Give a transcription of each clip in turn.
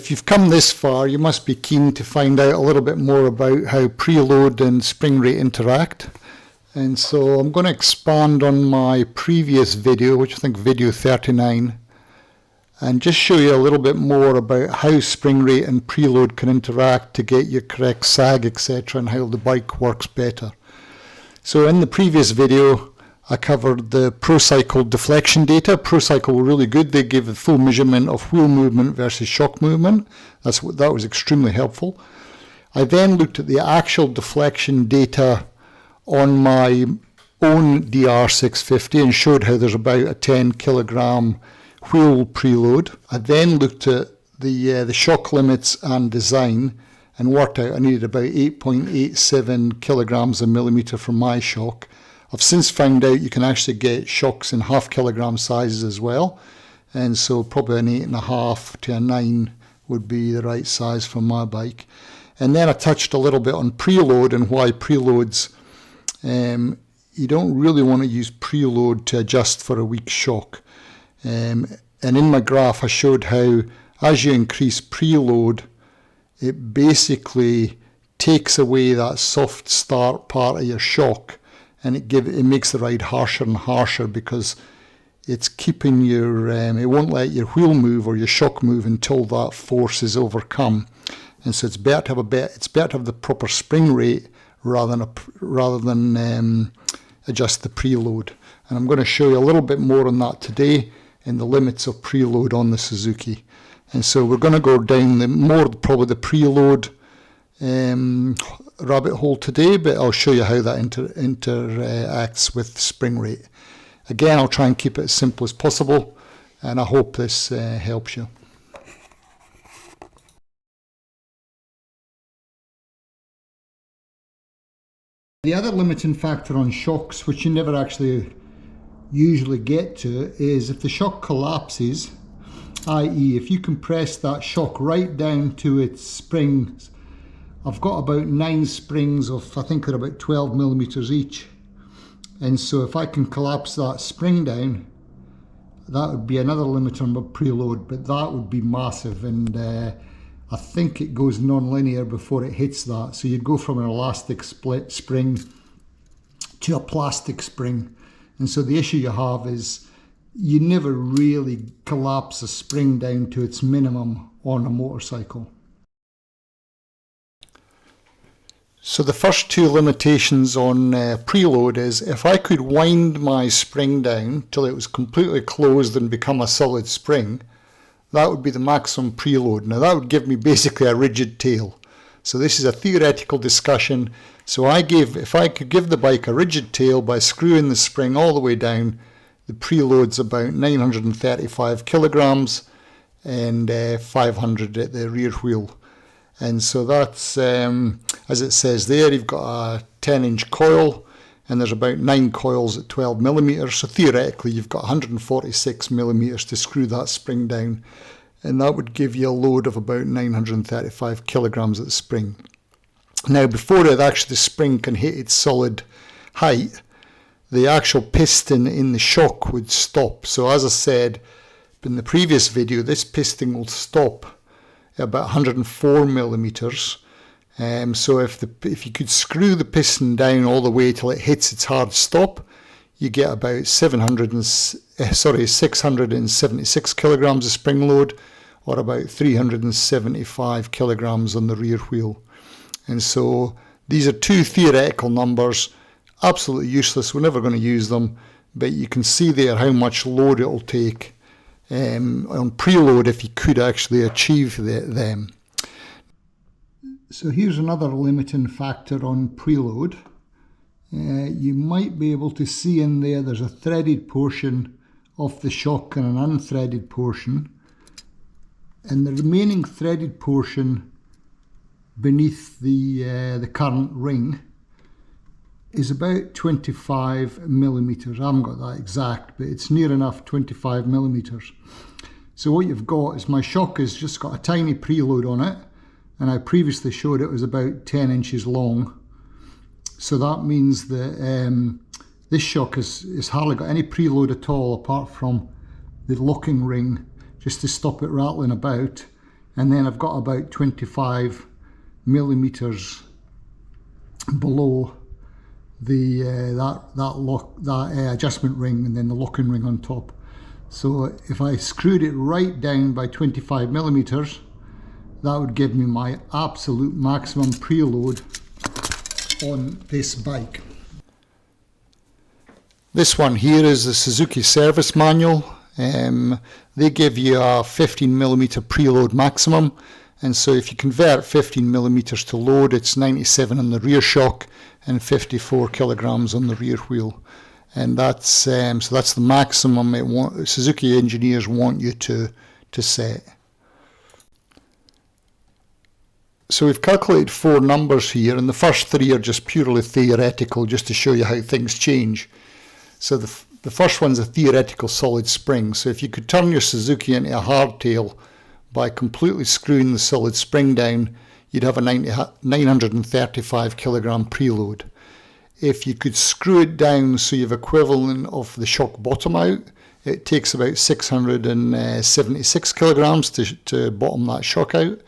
if you've come this far, you must be keen to find out a little bit more about how preload and spring rate interact. And so I'm going to expand on my previous video, which I think video 39, and just show you a little bit more about how spring rate and preload can interact to get your correct sag, etc., and how the bike works better. So in the previous video, I covered the ProCycle deflection data. ProCycle were really good. They gave a full measurement of wheel movement versus shock movement. That was extremely helpful. I then looked at the actual deflection data on my own DR650 and showed how there's about a 10 kilogram wheel preload. I then looked at the shock limits and design and worked out I needed about 8.87 kilograms a millimeter for my shock. I've since found out you can actually get shocks in half kilogram sizes as well, and so probably an 8.5 to a 9 would be the right size for my bike. And then I touched a little bit on preload and why preloads, you don't really want to use preload to adjust for a weak shock. And in my graph I showed how as you increase preload, it basically takes away that soft start part of your shock, and it makes the ride harsher and harsher because it's keeping your, it won't let your wheel move or your shock move until that force is overcome. And so it's better to have the proper spring rate rather than adjust the preload. And I'm going to show you a little bit more on that today in the limits of preload on the Suzuki. And so we're going to go down probably the preload rabbit hole today, but I'll show you how that interacts with spring rate. Again, I'll try and keep it as simple as possible, and I hope this helps you. The other limiting factor on shocks, which you never actually usually get to, is if the shock collapses, i.e. if you compress that shock right down to its springs. I've got about 9 springs of, I think they're about 12 millimeters each, and so if I can collapse that spring down, that would be another limiter on my preload, but that would be massive, and I think it goes non-linear before it hits that. So you'd go from an elastic split spring to a plastic spring, and so the issue you have is you never really collapse a spring down to its minimum on a motorcycle. So the first two limitations on preload is if I could wind my spring down till it was completely closed and become a solid spring, that would be the maximum preload. Now that would give me basically a rigid tail. So this is a theoretical discussion. So if I could give the bike a rigid tail by screwing the spring all the way down, the preload's about 935 kilograms and 500 at the rear wheel. And so that's, as it says there, you've got a 10-inch coil, and there's about 9 coils at 12 millimeters. So theoretically, you've got 146 millimeters to screw that spring down, and that would give you a load of about 935 kilograms at the spring. Now, before the spring can hit its solid height, the actual piston in the shock would stop. So as I said in the previous video, this piston will stop at about 104 millimeters. So if you could screw the piston down all the way till it hits its hard stop, you get about 676 kilograms of spring load, or about 375 kilograms on the rear wheel. And so these are two theoretical numbers, absolutely useless. We're never going to use them, but you can see there how much load it will take on preload if you could actually achieve them. So here's another limiting factor on preload. You might be able to see in there's a threaded portion of the shock and an unthreaded portion, and the remaining threaded portion beneath the current ring is about 25 millimeters. I haven't got that exact, but it's near enough 25 millimeters. So what you've got is my shock has just got a tiny preload on it, and I previously showed it was about 10 inches long. So that means that this shock has hardly got any preload at all apart from the locking ring just to stop it rattling about. and then I've got about 25 millimeters below the that adjustment ring, and then the locking ring on top. So if I screwed it right down by 25 millimeters, that would give me my absolute maximum preload on this bike. This one here is the Suzuki service manual. They give you a 15 millimeter preload maximum, and so if you convert 15 millimeters to load, it's 97 on the rear shock and 54 kilograms on the rear wheel, and that's so that's the maximum Suzuki engineers want you to set. So we've calculated 4 numbers here, and the first 3 are just purely theoretical, just to show you how things change. So the first one's a theoretical solid spring. So if you could turn your Suzuki into a hardtail by completely screwing the solid spring down, you'd have a 935 kilogram preload. If you could screw it down so you have equivalent of the shock bottom out, it takes about 676 kilograms to bottom that shock out.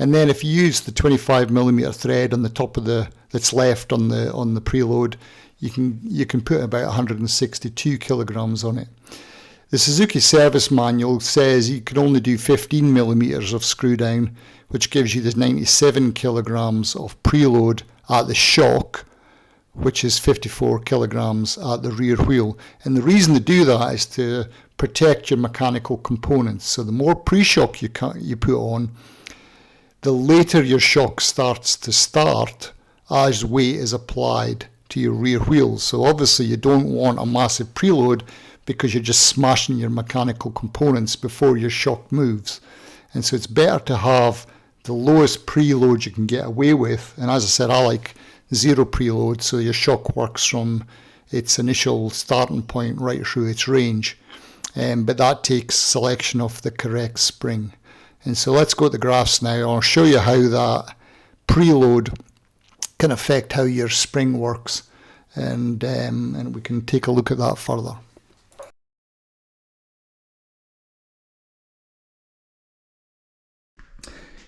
And then if you use the 25 millimeter thread on the top of that's left on the preload, you can put about 162 kilograms on it. The Suzuki service manual says you can only do 15 millimeters of screw down, which gives you the 97 kilograms of preload at the shock, which is 54 kilograms at the rear wheel. And the reason to do that is to protect your mechanical components. So the more pre-shock you put on, the later your shock starts to start as weight is applied to your rear wheels. So obviously you don't want a massive preload because you're just smashing your mechanical components before your shock moves. And so it's better to have the lowest preload you can get away with. And as I said, I like 0 preload, so your shock works from its initial starting point right through its range. But that takes selection of the correct spring. And so let's go to the graphs now. I'll show you how that preload can affect how your spring works, and we can take a look at that further.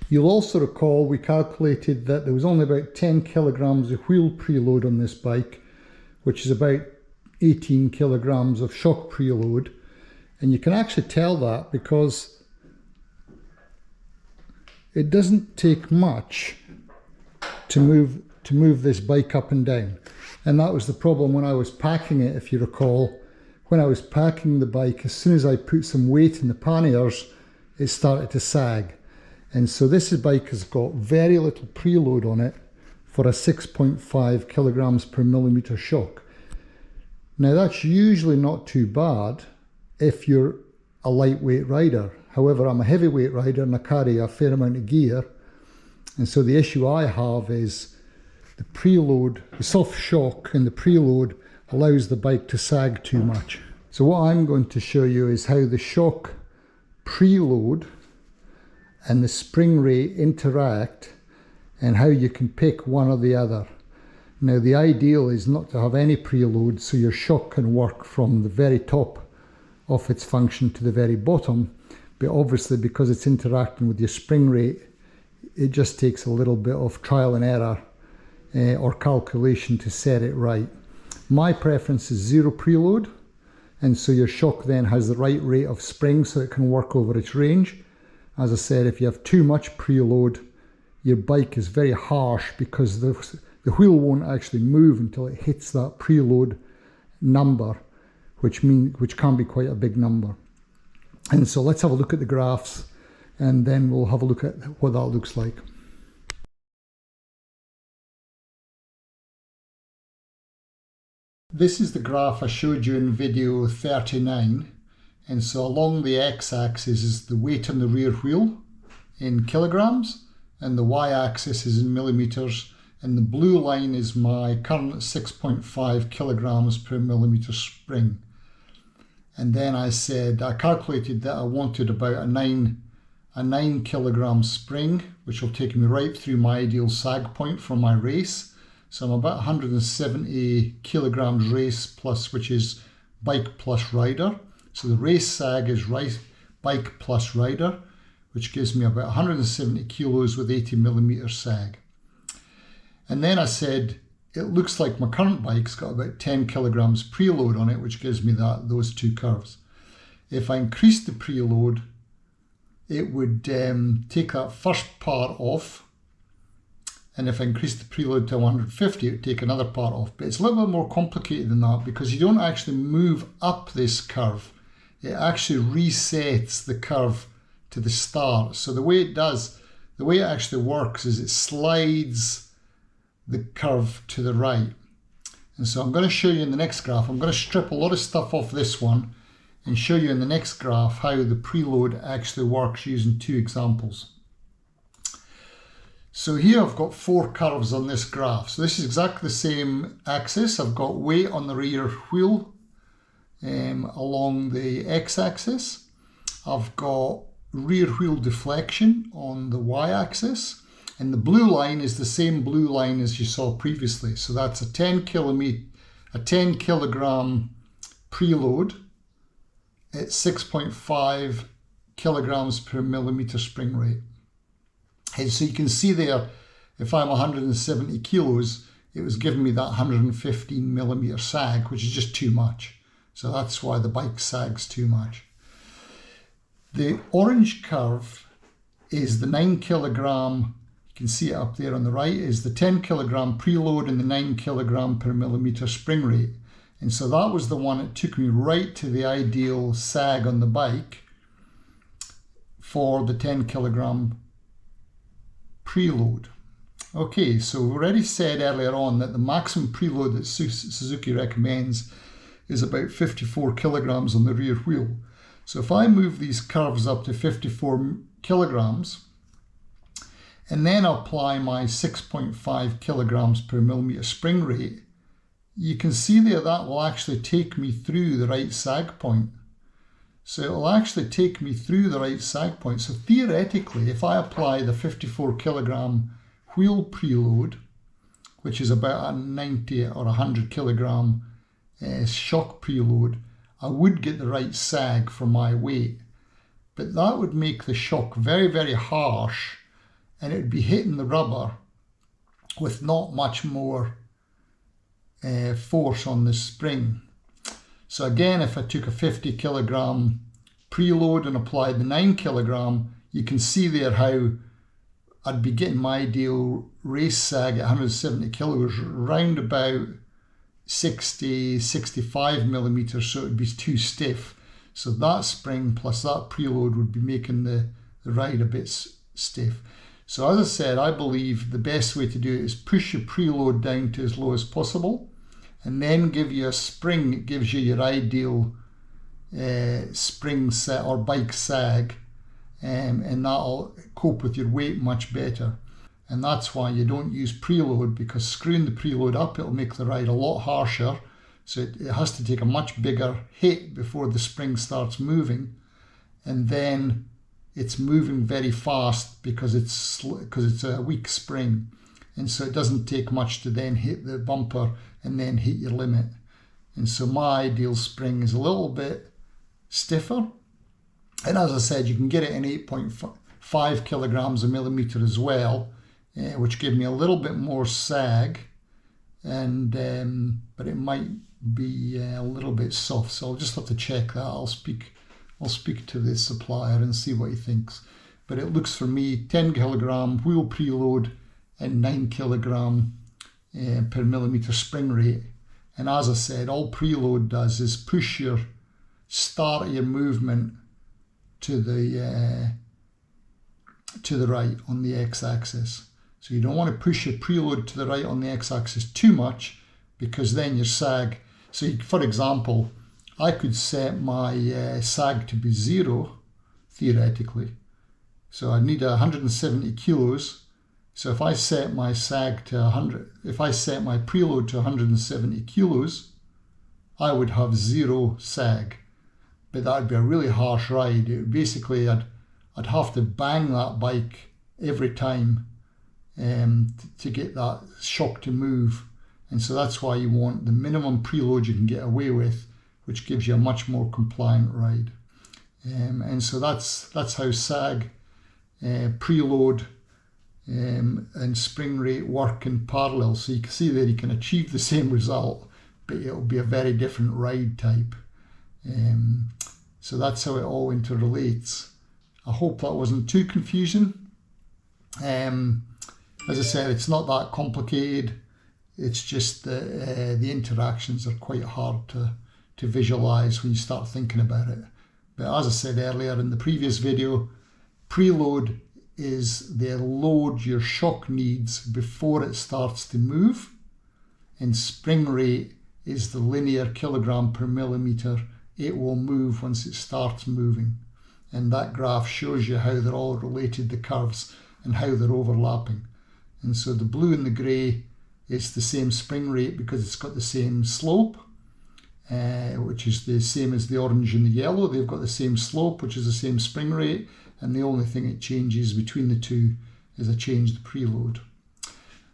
You'll also recall we calculated that there was only about 10 kilograms of wheel preload on this bike, which is about 18 kilograms of shock preload, and you can actually tell that because it doesn't take much to move this bike up and down. And that was the problem when I was packing it, if you recall. When I was packing the bike, as soon as I put some weight in the panniers, it started to sag. And so this bike has got very little preload on it for a 6.5 kilograms per millimeter shock. Now that's usually not too bad if you're a lightweight rider. However, I'm a heavyweight rider and I carry a fair amount of gear. And so the issue I have is the preload, the soft shock in the preload allows the bike to sag too much. So what I'm going to show you is how the shock preload and the spring rate interact and how you can pick one or the other. Now the ideal is not to have any preload, so your shock can work from the very top of its function to the very bottom. But obviously because it's interacting with your spring rate, it just takes a little bit of trial and error or calculation to set it right. My preference is 0 preload, and so your shock then has the right rate of spring so it can work over its range. As I said, if you have too much preload, your bike is very harsh because the wheel won't actually move until it hits that preload number, which can be quite a big number. And so let's have a look at the graphs, and then we'll have a look at what that looks like. This is the graph I showed you in video 39. And so along the x-axis is the weight on the rear wheel in kilograms, and the y-axis is in millimeters, and the blue line is my current 6.5 kilograms per millimeter spring. And then I calculated that I wanted about a 9 kilogram spring, which will take me right through my ideal sag point for my race. So I'm about 170 kilograms race plus, which is bike plus rider. So the race sag is bike plus rider, which gives me about 170 kilos with 80mm sag. And then I said, it looks like my current bike's got about 10 kilograms preload on it, which gives me those two curves. If I increase the preload, it would take that first part off. And if I increase the preload to 150, it would take another part off. But it's a little bit more complicated than that, because you don't actually move up this curve. It actually resets the curve to the start. So the way it actually works is it slides the curve to the right. And so I'm going to show you in the next graph. I'm going to strip a lot of stuff off this one and show you in the next graph how the preload actually works using two examples. So here I've got 4 curves on this graph. So this is exactly the same axis. I've got weight on the rear wheel along the x-axis. I've got rear wheel deflection on the y-axis. And the blue line is the same blue line as you saw previously. So that's a 10 kilogram preload at 6.5 kilograms per millimeter spring rate. And so you can see there, if I'm 170 kilos, it was giving me that 115mm sag, which is just too much. So that's why the bike sags too much. The orange curve is the 9 kilogram. You can see it up there on the right, is the 10 kilogram preload and the 9 kilogram per millimeter spring rate. And so that was the one that took me right to the ideal sag on the bike for the 10 kilogram preload. Okay, so we already said earlier on that the maximum preload that Suzuki recommends is about 54 kilograms on the rear wheel. So if I move these curves up to 54 kilograms, and then apply my 6.5 kilograms per millimeter spring rate, you can see there that will actually take me through the right sag point. So it will actually take me through the right sag point. So theoretically, if I apply the 54 kilogram wheel preload, which is about a 90 or 100 kilogram shock preload, I would get the right sag for my weight. But that would make the shock very, very harsh, and it would be hitting the rubber with not much more force on the spring. So again, if I took a 50 kilogram preload and applied the 9 kilogram, you can see there how I'd be getting my ideal race sag at 170 kilos round about 60-65 millimeters, so it would be too stiff. So that spring plus that preload would be making the ride a bit stiff. So as I said, I believe the best way to do it is push your preload down to as low as possible, and then give you a spring that gives you your ideal spring set or bike sag, and that'll cope with your weight much better. And that's why you don't use preload, because screwing the preload up, it'll make the ride a lot harsher. So it has to take a much bigger hit before the spring starts moving, and then it's moving very fast because it's a weak spring, and so it doesn't take much to then hit the bumper and then hit your limit. And so my ideal spring is a little bit stiffer, and as I said, you can get it in 8.5 kilograms a millimeter as well, which give me a little bit more sag, and but it might be a little bit soft. So I'll just have to check that. I'll speak to the supplier and see what he thinks. But it looks for me 10 kilogram wheel preload and 9 kilogram per millimeter spring rate. And as I said, all preload does is push your start of your movement to the right on the x-axis. So you don't want to push your preload to the right on the x-axis too much, because then your sag. So for example, I could set my sag to be 0, theoretically. So I need 170 kilos. So if I set my sag to 100, if I set my preload to 170 kilos, I would have 0 sag. But that would be a really harsh ride. It would basically, I'd have to bang that bike every time to get that shock to move. And so that's why you want the minimum preload you can get away with, which gives you a much more compliant ride. And so that's how sag preload and spring rate work in parallel. So you can see that you can achieve the same result, but it'll be a very different ride type. So that's how it all interrelates. I hope that wasn't too confusing. As I said, it's not that complicated. It's just that the interactions are quite hard to visualize when you start thinking about it. But as I said earlier in the previous video, preload is the load your shock needs before it starts to move, and spring rate is the linear kilogram per millimeter it will move once it starts moving. And that graph shows you how they're all related, the curves, and how they're overlapping. And so the blue and the grey is the same spring rate because it's got the same slope, which is the same as the orange and the yellow. They've got the same slope, which is the same spring rate, and the only thing it changes between the two is I change the preload.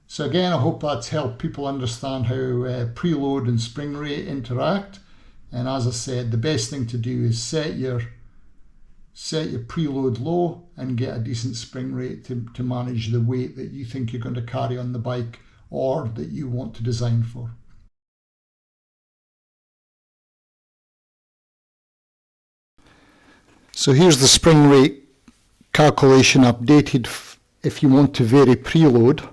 So again, I hope that's helped people understand how preload and spring rate interact. And as I said, the best thing to do is set your preload low and get a decent spring rate to manage the weight that you think you're going to carry on the bike or that you want to design for. So here's the spring rate calculation updated if you want to vary preload.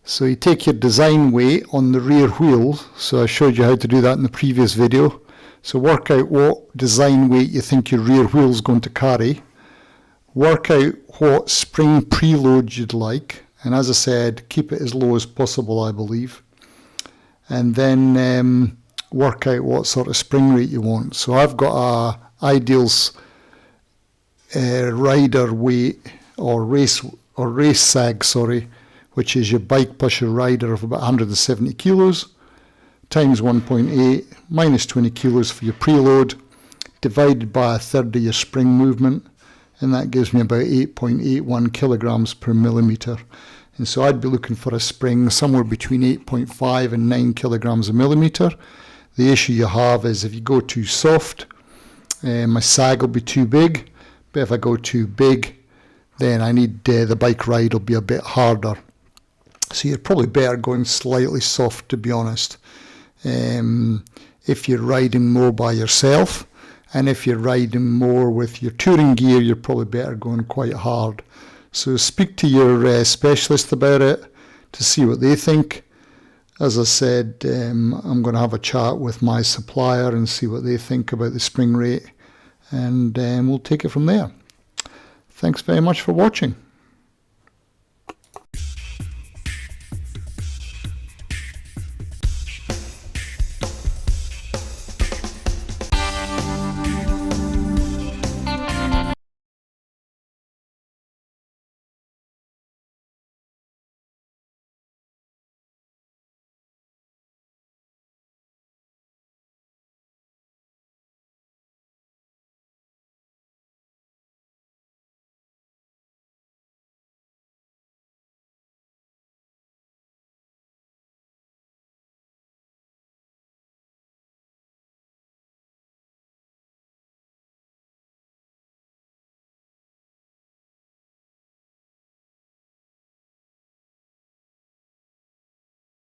So you take your design weight on the rear wheel, so I showed you how to do that in the previous video. So work out what design weight you think your rear wheel is going to carry. Work out what spring preload you'd like, and as I said, keep it as low as possible, I believe. And then work out what sort of spring rate you want. So I've got a ideals rider weight or race sag, which is your bike plus your rider of about 170 kilos, times 1.8, minus 20 kilos for your preload, divided by a third of your spring movement, and that gives me about 8.81 kilograms per millimeter. And so I'd be looking for a spring somewhere between 8.5 and 9 kilograms a millimeter. The issue you have is if you go too soft, my sag will be too big, but if I go too big, then I need the bike ride will be a bit harder. So you're probably better going slightly soft, to be honest, if you're riding more by yourself. And if you're riding more with your touring gear, you're probably better going quite hard. So speak to your specialist about it to see what they think. As I said, I'm going to have a chat with my supplier and see what they think about the spring rate, and we'll take it from there. Thanks very much for watching.